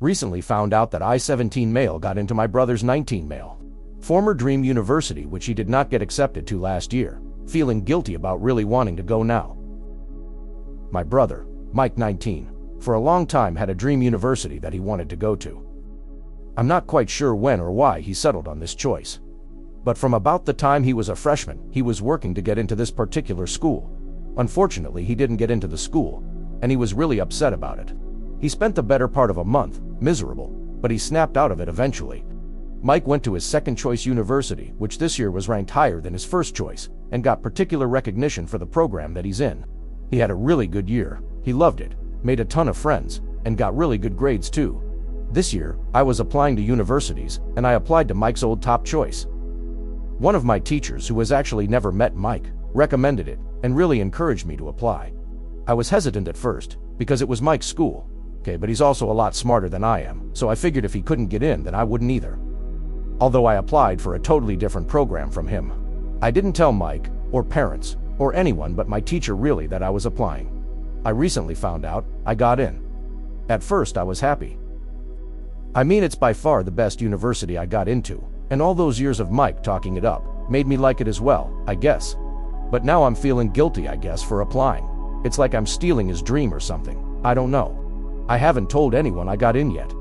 Recently found out that I-17 male got into my brother's 19 male. Former dream university which he did not get accepted to last year. Feeling guilty about really wanting to go now. My brother, Mike 19, for a long time had a dream university that he wanted to go to. I'm not quite sure when or why he settled on this choice. But from about the time he was a freshman, he was working to get into this particular school. Unfortunately, he didn't get into the school, and he was really upset about it. He spent the better part of a month, miserable, but he snapped out of it eventually. Mike went to his second choice university, which this year was ranked higher than his first choice, and got particular recognition for the program that he's in. He had a really good year, he loved it, made a ton of friends, and got really good grades too. This year, I was applying to universities, and I applied to Mike's old top choice. One of my teachers, who has actually never met Mike, recommended it, and really encouraged me to apply. I was hesitant at first, because it was Mike's school. Okay, but he's also a lot smarter than I am, so I figured if he couldn't get in, then I wouldn't either. Although I applied for a totally different program from him. I didn't tell Mike, or parents, or anyone but my teacher really that I was applying. I recently found out I got in. At first I was happy. I mean, it's by far the best university I got into, and all those years of Mike talking it up made me like it as well, I guess. But now I'm feeling guilty, I guess, for applying. It's like I'm stealing his dream or something. I don't know. I haven't told anyone I got in yet.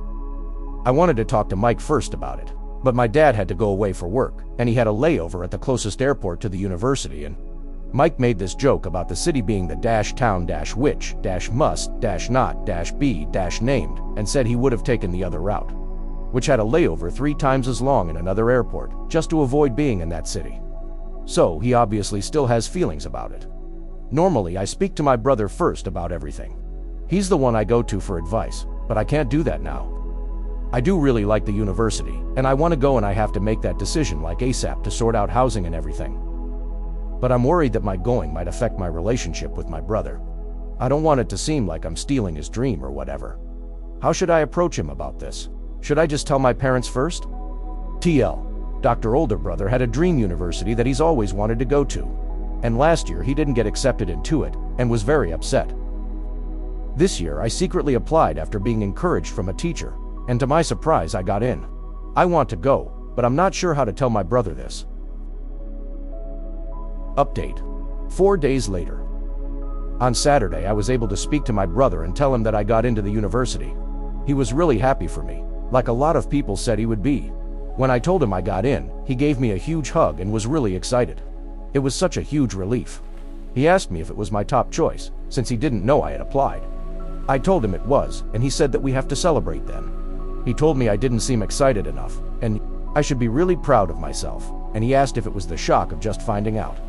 I wanted to talk to Mike first about it, but my dad had to go away for work, and he had a layover at the closest airport to the university, and Mike made this joke about the city being the dash town dash which dash must dash not dash be dash named, and said he would have taken the other route, which had a layover 3 times as long in another airport, just to avoid being in that city. So he obviously still has feelings about it. Normally I speak to my brother first about everything. He's the one I go to for advice, but I can't do that now. I do really like the university, and I want to go, and I have to make that decision like ASAP to sort out housing and everything. But I'm worried that my going might affect my relationship with my brother. I don't want it to seem like I'm stealing his dream or whatever. How should I approach him about this? Should I just tell my parents first? TL, Dr. Older Brother had a dream university that he's always wanted to go to. And last year he didn't get accepted into it, and was very upset. This year I secretly applied after being encouraged from a teacher, and to my surprise I got in. I want to go, but I'm not sure how to tell my brother this. Update. 4 days later. On Saturday I was able to speak to my brother and tell him that I got into the university. He was really happy for me, like a lot of people said he would be. When I told him I got in, he gave me a huge hug and was really excited. It was such a huge relief. He asked me if it was my top choice, since he didn't know I had applied. I told him it was, and he said that we have to celebrate then. He told me I didn't seem excited enough, and I should be really proud of myself, and he asked if it was the shock of just finding out.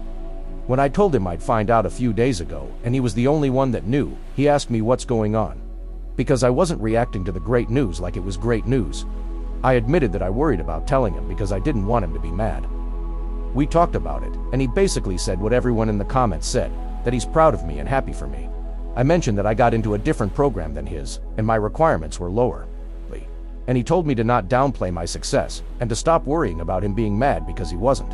When I told him I'd find out a few days ago, and he was the only one that knew, he asked me what's going on. Because I wasn't reacting to the great news like it was great news. I admitted that I worried about telling him because I didn't want him to be mad. We talked about it, and he basically said what everyone in the comments said, that he's proud of me and happy for me. I mentioned that I got into a different program than his, and my requirements were lower. And he told me to not downplay my success, and to stop worrying about him being mad because he wasn't.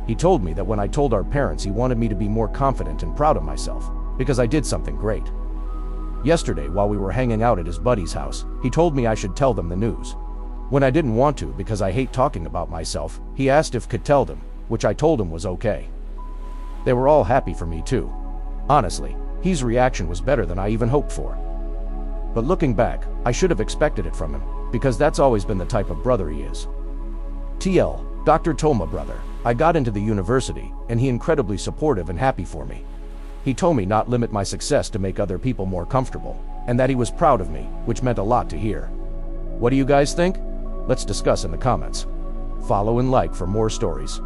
He told me that when I told our parents he wanted me to be more confident and proud of myself, because I did something great. Yesterday, while we were hanging out at his buddy's house, he told me I should tell them the news. When I didn't want to because I hate talking about myself, he asked if could tell them, which I told him was okay. They were all happy for me too. Honestly, his reaction was better than I even hoped for. But looking back, I should have expected it from him, because that's always been the type of brother he is. TL, Dr. Toma brother, I got into the university, and he incredibly supportive and happy for me. He told me not limit my success to make other people more comfortable, and that he was proud of me, which meant a lot to hear. What do you guys think? Let's discuss in the comments. Follow and like for more stories.